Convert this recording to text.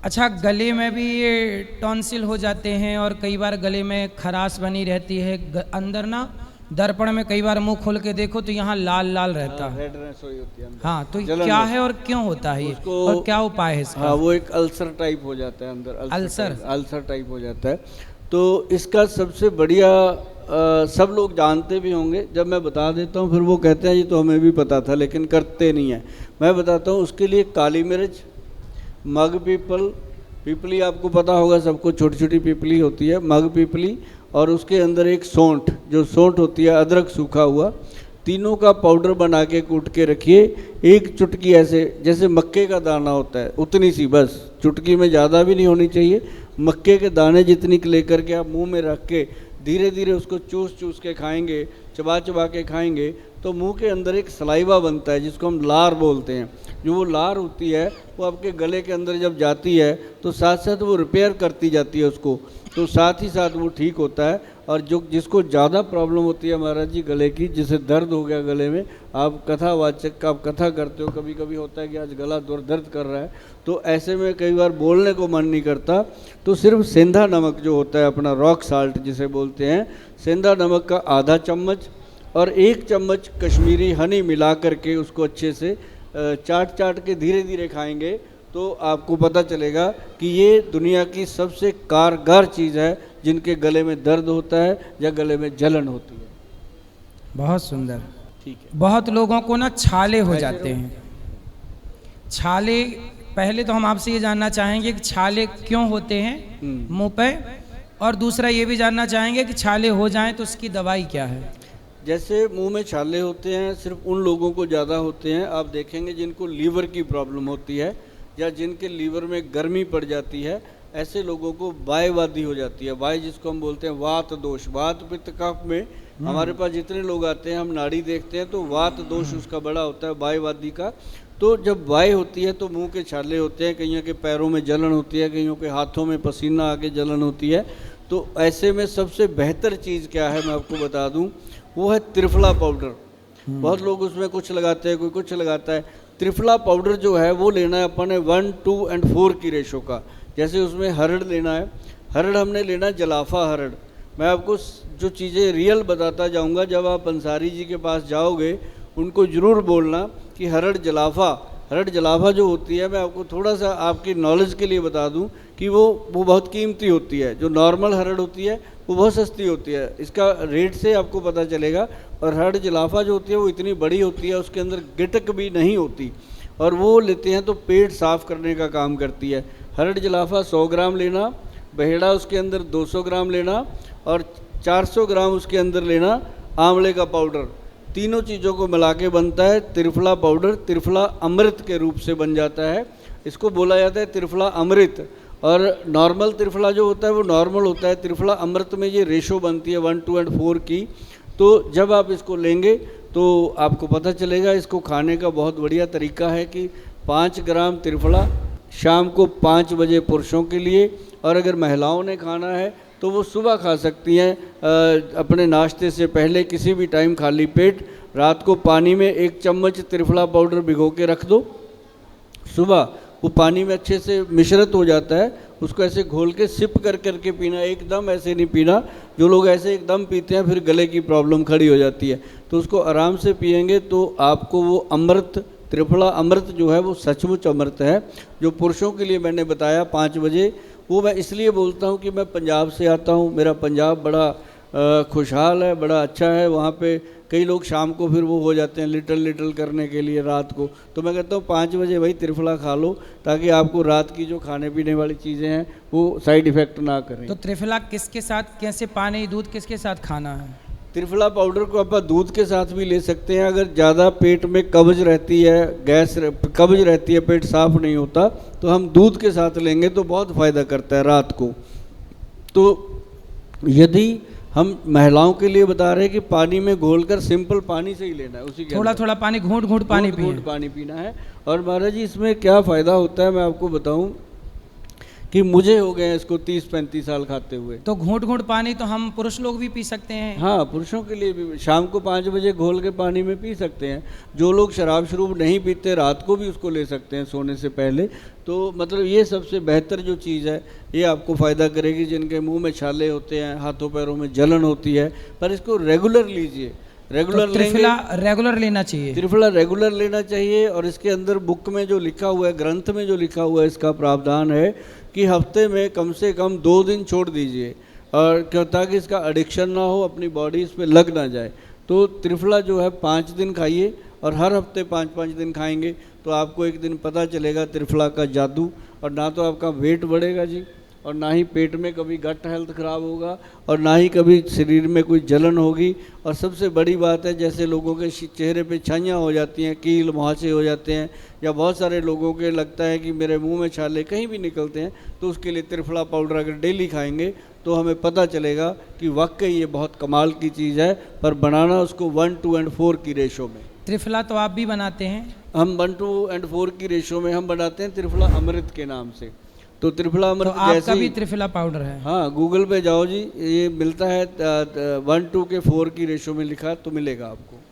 अच्छा, गले में भी ये टॉन्सिल हो जाते हैं और कई बार गले में खराश बनी रहती है। अंदर ना दर्पण में कई बार मुंह खोल के देखो तो यहाँ लाल लाल रहता है। रेडनेस हुई होती है अंदर। हाँ, तो जलन क्या होती है और क्यों होता है ये, उसको- और क्या उपाय है इसका? हाँ, वो एक अल्सर टाइप हो जाता है अंदर। अल्सर? अल्सर टाइप हो जाता है। तो इसका सबसे बढ़िया सब लोग जानते भी होंगे, जब मैं बता देता हूँ फिर वो कहते हैं ये तो हमें भी पता था लेकिन करते नहीं है। मैं बताता हूँ उसके लिए काली मिर्च, मग पीपल, पीपली आपको पता होगा सबको, छोटी छोटी पीपली होती है, मग पीपली, और उसके अंदर एक सौंठ, जो सौंठ होती है, अदरक सूखा हुआ, तीनों का पाउडर बना के कूट के रखिए। एक चुटकी ऐसे जैसे मक्के का दाना होता है उतनी सी, बस चुटकी में ज़्यादा भी नहीं होनी चाहिए, मक्के के दाने जितनी लेकर के आप मुंह में रख के धीरे धीरे उसको चूस चूस के खाएंगे, चबा चबा के खाएंगे, तो मुंह के अंदर एक सलाइवा बनता है जिसको हम लार बोलते हैं। जो वो लार होती है वो आपके गले के अंदर जब जाती है तो साथ साथ वो रिपेयर करती जाती है उसको, तो साथ ही साथ वो ठीक होता है। और जो जिसको ज़्यादा प्रॉब्लम होती है महाराज जी गले की, जिसे दर्द हो गया गले में, आप कथावाचक आप कथा करते हो, कभी कभी होता है कि आज गला दर्द कर रहा है, तो ऐसे में कई बार बोलने को मन नहीं करता, तो सिर्फ सेंधा नमक जो होता है अपना रॉक साल्ट जिसे बोलते हैं, सेंधा नमक का आधा चम्मच और 1 चम्मच कश्मीरी हनी मिला करके उसको अच्छे से चाट चाट के धीरे धीरे खाएंगे तो आपको पता चलेगा कि ये दुनिया की सबसे कारगर चीज़ है जिनके गले में दर्द होता है या गले में जलन होती है। बहुत सुंदर। ठीक है। बहुत लोगों को ना छाले हो जाते हैं। छाले, पहले तो हम आपसे ये जानना चाहेंगे कि छाले क्यों होते हैं मुंह पे, और दूसरा ये भी जानना चाहेंगे कि छाले हो जाएं तो उसकी दवाई क्या है? जैसे मुंह में छाले होते हैं सिर्फ उन लोगों को ज़्यादा होते हैं, आप देखेंगे जिनको लीवर की प्रॉब्लम होती है या जिनके लीवर में गर्मी पड़ जाती है, ऐसे लोगों को वायवादी हो जाती है। वाय जिसको हम बोलते हैं वात दोष, वात पित्त कफ में हमारे पास जितने लोग आते हैं हम नाड़ी देखते हैं तो वात दोष उसका बड़ा होता है, वायवादी का। तो जब वाय होती है तो मुंह के छाले होते हैं, कईयों के पैरों में जलन होती है, कईयों के हाथों में पसीना आके जलन होती है। तो ऐसे में सबसे बेहतर चीज़ क्या है मैं आपको बता दूं, वो है त्रिफला पाउडर। बहुत लोग उसमें कुछ लगाते हैं, कोई कुछ लगाता है। त्रिफला पाउडर जो है वो लेना है अपन ने 1, 2 और 4 की रेशो का। जैसे उसमें हरड़ लेना है, हरड़ हमने लेना है जलाफा हरड़। मैं आपको जो चीज़ें रियल बताता जाऊंगा, जब आप अंसारी जी के पास जाओगे उनको ज़रूर बोलना कि हरड़ जलाफा जो होती है, मैं आपको थोड़ा सा आपकी नॉलेज के लिए बता दूं कि वो बहुत कीमती होती है। जो नॉर्मल हरड़ होती है वो बहुत सस्ती होती है, इसका रेट से आपको पता चलेगा। और हरड़ जलाफा जो होती है वो इतनी बड़ी होती है, उसके अंदर गिटक भी नहीं होती, और वो लेते हैं तो पेट साफ़ करने का काम करती है। हरड़ जलाफा 100 ग्राम लेना, बहेड़ा उसके अंदर 200 ग्राम लेना, और 400 ग्राम उसके अंदर लेना आंवले का पाउडर। तीनों चीज़ों को मिला के बनता है त्रिफला पाउडर। त्रिफला अमृत के रूप से बन जाता है, इसको बोला जाता है त्रिफला अमृत। और नॉर्मल त्रिफला जो होता है वो नॉर्मल होता है, त्रिफला अमृत में ये रेशो बनती है 1, 2 और 4 की। तो जब आप इसको लेंगे तो आपको पता चलेगा। इसको खाने का बहुत बढ़िया तरीका है कि 5 ग्राम त्रिफला शाम को 5 बजे पुरुषों के लिए, और अगर महिलाओं ने खाना है तो वो सुबह खा सकती हैं अपने नाश्ते से पहले, किसी भी टाइम खाली पेट। रात को पानी में 1 चम्मच त्रिफला पाउडर भिगो के रख दो, सुबह वो पानी में अच्छे से मिश्रित हो जाता है, उसको ऐसे घोल के सिप कर करके पीना, एकदम ऐसे नहीं पीना। जो लोग ऐसे एकदम पीते हैं फिर गले की प्रॉब्लम खड़ी हो जाती है, तो उसको आराम से पिएंगे तो आपको वो अमृत, त्रिफला अमृत जो है वो सचमुच अमृत है। जो पुरुषों के लिए मैंने बताया 5 बजे, वो मैं इसलिए बोलता हूँ कि मैं पंजाब से आता हूँ, मेरा पंजाब बड़ा खुशहाल है, बड़ा अच्छा है। वहाँ पे कई लोग शाम को फिर वो हो जाते हैं लिटल करने के लिए रात को, तो मैं कहता हूँ 5 बजे वही त्रिफला खा लो ताकि आपको रात की जो खाने पीने वाली चीज़ें हैं वो साइड इफ़ेक्ट ना करें। तो त्रिफला किसके साथ, कैसे, पानी दूध किसके साथ खाना है? त्रिफला पाउडर को आप दूध के साथ भी ले सकते हैं। अगर ज़्यादा पेट में कब्ज रहती है, कब्ज रहती है, पेट साफ नहीं होता, तो हम दूध के साथ लेंगे तो बहुत फ़ायदा करता है रात को। तो यदि हम महिलाओं के लिए बता रहे हैं कि पानी में घोलकर सिंपल पानी से ही लेना है, उसी के थोड़ा थोड़ा पानी, घूंट घूंट पानी पानी पीना है। और महाराज जी इसमें क्या फ़ायदा होता है मैं आपको बताऊं, कि मुझे हो गए हैं इसको 30-35 साल खाते हुए। तो घूंट घूंट पानी तो हम पुरुष लोग भी पी सकते हैं? हाँ, पुरुषों के लिए भी शाम को 5 बजे घोल के पानी में पी सकते हैं। जो लोग शराब शरूब नहीं पीते रात को भी उसको ले सकते हैं सोने से पहले। तो मतलब ये सबसे बेहतर जो चीज़ है, ये आपको फ़ायदा करेगी। जिनके मुंह में छाले होते हैं, हाथों पैरों में जलन होती है, पर इसको रेगुलर लीजिए। रेगुलर तो त्रिफला रेगुलर लेना चाहिए? त्रिफला रेगुलर लेना चाहिए। और इसके अंदर बुक में जो लिखा हुआ है, ग्रंथ में जो लिखा हुआ है, इसका प्रावधान है कि हफ्ते में कम से कम 2 दिन छोड़ दीजिए, और क्यों, ताकि इसका एडिक्शन ना हो, अपनी बॉडी इस पे लग ना जाए। तो त्रिफला जो है 5 दिन खाइए, और हर हफ्ते 5-5 दिन खाएंगे तो आपको एक दिन पता चलेगा त्रिफला का जादू। और ना तो आपका वेट बढ़ेगा जी, और ना ही पेट में कभी गट हेल्थ ख़राब होगा, और ना ही कभी शरीर में कोई जलन होगी। और सबसे बड़ी बात है, जैसे लोगों के चेहरे पे छाइयाँ हो जाती हैं, कील मुहासे हो जाते हैं, या बहुत सारे लोगों के लगता है कि मेरे मुंह में छाले कहीं भी निकलते हैं, तो उसके लिए त्रिफला पाउडर अगर डेली खाएंगे तो हमें पता चलेगा कि वाकई ये बहुत कमाल की चीज़ है। पर बनाना उसको 1:4 की रेशो में। त्रिफला तो आप भी बनाते हैं? हम 1:4 की रेशो में हम बनाते हैं त्रिफला अमृत के नाम से। तो त्रिफला तो अमृत आपका जैसे भी त्रिफला पाउडर है? हाँ, गूगल पे जाओ जी, ये मिलता है 1:4 की रेशो में लिखा है, तो मिलेगा आपको।